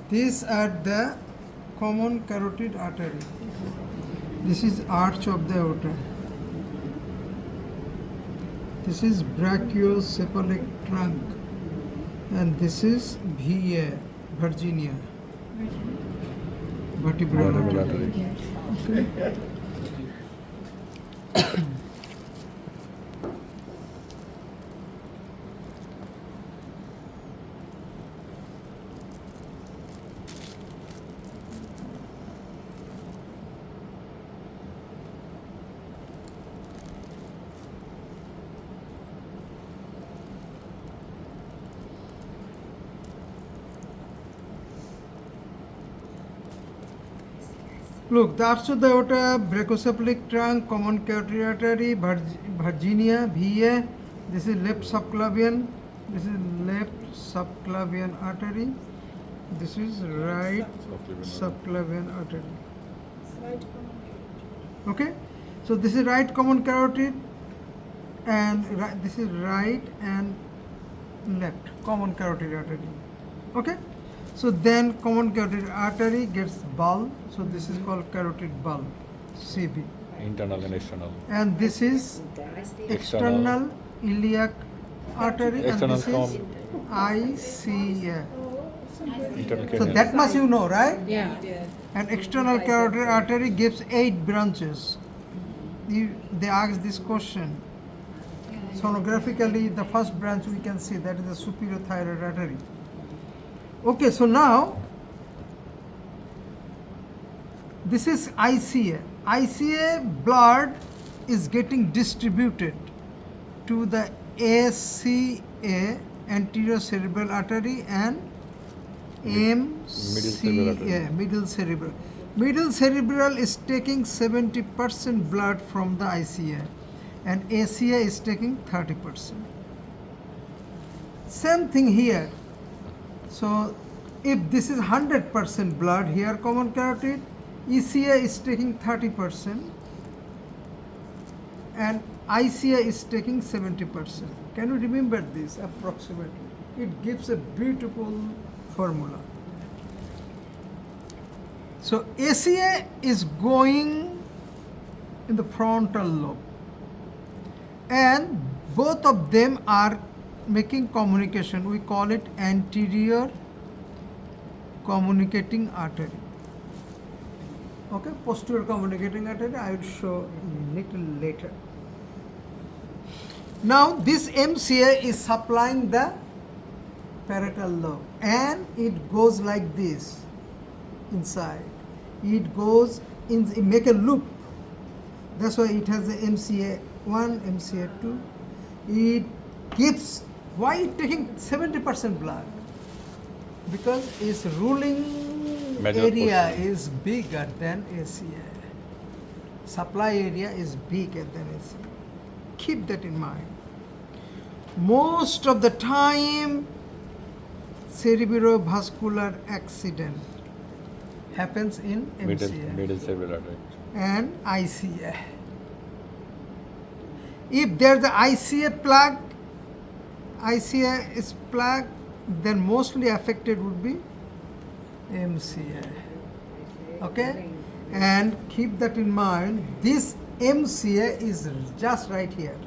These are the common carotid artery. This is arch of the aorta. This is brachiocephalic trunk, and this is VA, Virginia, vertebral artery. Okay. Look, the arch of the aorta, brachiocephalic trunk, common carotid artery, Virginia, VA. This is left subclavian. This is left subclavian artery. This is right subclavian artery. Okay, so this is right common carotid, and this is right and left common carotid artery. Okay. So then common carotid artery gets bulb, so this is called carotid bulb, CB. Internal and external. And this is external iliac artery, External and this is ICA. Internal So cranial. that much you know, right? Yeah. And external carotid artery gives 8 branches. They ask this question. Sonographically, the first branch we can see, that is the superior thyroid artery. Okay, so now this is ICA. ICA blood is getting distributed to the ACA, anterior cerebral artery, and MCA, middle cerebral. Middle cerebral is taking 70% blood from the ICA, and ACA is taking 30%. Same thing here. So if this is 100% blood here, common carotid, ECA is taking 30% and ICA is taking 70%. Can you remember this approximately? It gives a beautiful formula. So ACA is going in the frontal lobe, and both of them are making communication. We call it anterior communicating artery. Okay, posterior communicating artery I will show little later. Now this MCA is supplying the parietal lobe, and it goes like this inside. It goes in, it make a loop. That's why it has the MCA 1, MCA 2. It gives, why it taking 70% blood? Because its ruling Major area portion is bigger than ACA. Supply area is bigger than ACA. Keep that in mind. Most of the time, cerebrovascular accident happens in MCA Middle cerebral artery. and ICA. If there's the ICA is plaque, then mostly affected would be MCA. Okay? And keep that in mind, this MCA is just right here.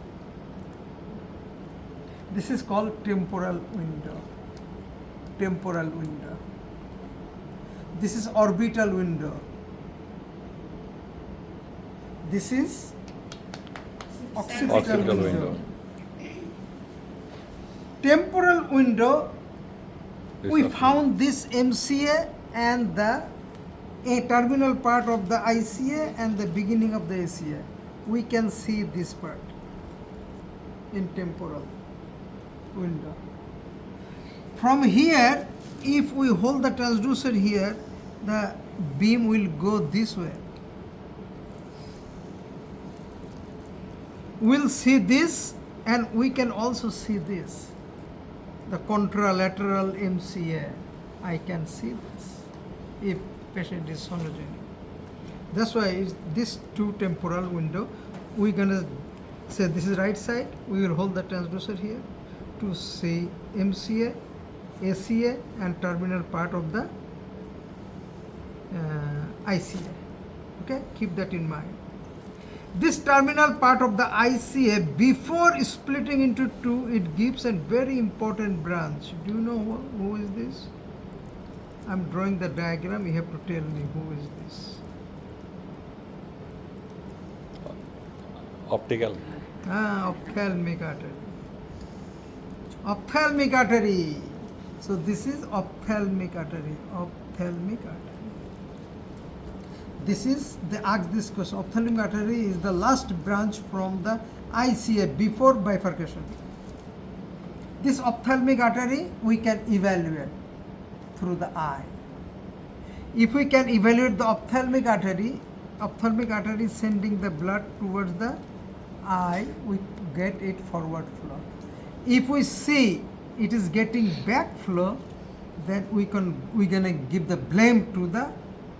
This is called temporal window. Temporal window. This is orbital window. This is occipital window. Temporal window, we found this MCA and the a terminal part of the ICA and the beginning of the ACA. We can see this part in temporal window. From here, if we hold the transducer here, the beam will go this way. We'll see this, and we can also see this, the contralateral MCA. I can see this if patient is sonogenic. That's why it's this two temporal window. We're gonna say this is right side. We will hold the transducer here to see MCA, ACA, and terminal part of the ICA. Okay, keep that in mind. This terminal part of the ICA, before splitting into two, it gives a very important branch. Do you know who is this? I'm drawing the diagram. You have to tell me who is this. Optical. Ophthalmic artery. Ophthalmic artery. So this is ophthalmic artery. Ophthalmic artery. This is, they ask this question. Ophthalmic artery is the last branch from the ICA before bifurcation. This ophthalmic artery we can evaluate through the eye. If we can evaluate the ophthalmic artery is sending the blood towards the eye, we get it forward flow. If we see it is getting back flow, then we're gonna give the blame to the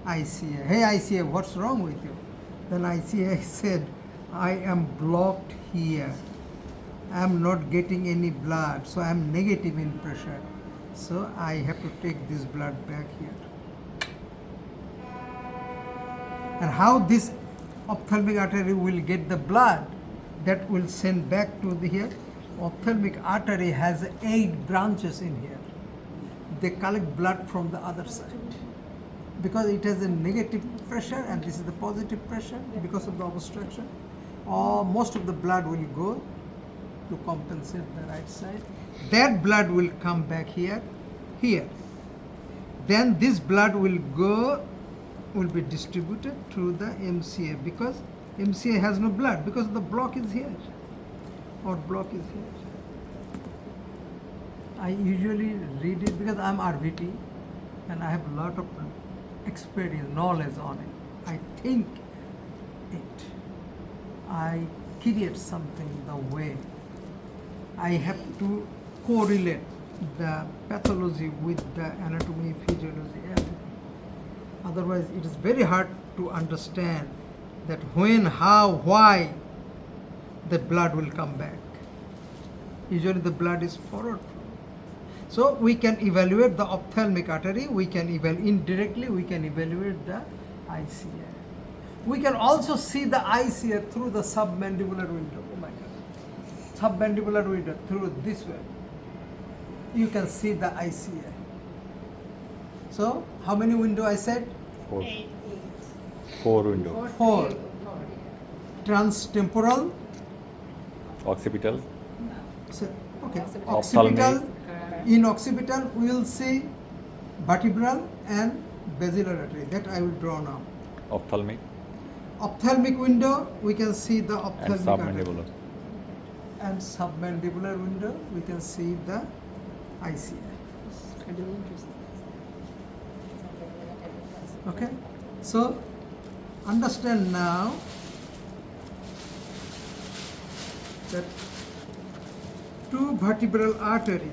ICA. Hey ICA, what's wrong with you? Then ICA said, I am blocked here. I am not getting any blood, so I am negative in pressure. So I have to take this blood back here. And how this ophthalmic artery will get the blood that will send back to the here? Ophthalmic artery has 8 branches in here. They collect blood from the other side. Because it has a negative pressure and this is the positive pressure because of the obstruction, most of the blood will go to compensate the right side. That blood will come back here. Then this blood will be distributed through the MCA, because MCA has no blood because the block is here. Or block is here. I usually read it because I'm RVT and I have a lot of experience, knowledge on it. I think it. I create something the way. I have to correlate the pathology with the anatomy, physiology, everything. Otherwise, it is very hard to understand that when, how, why the blood will come back. Usually the blood is forward flow. So we can evaluate the ophthalmic artery, indirectly we can evaluate the ICA. We can also see the ICA through the submandibular window. Oh my God. Submandibular window, through this way. You can see the ICA. So how many windows I said? 4. 4 window. 4. Transtemporal. Occipital. So, okay. Ophthalmic. Occipital. In occipital, we will see vertebral and basilar artery. That I will draw now. Ophthalmic. Ophthalmic window, we can see the And ophthalmic artery. submandibular. And submandibular window, we can see the ICA. Okay, so understand now that two vertebral artery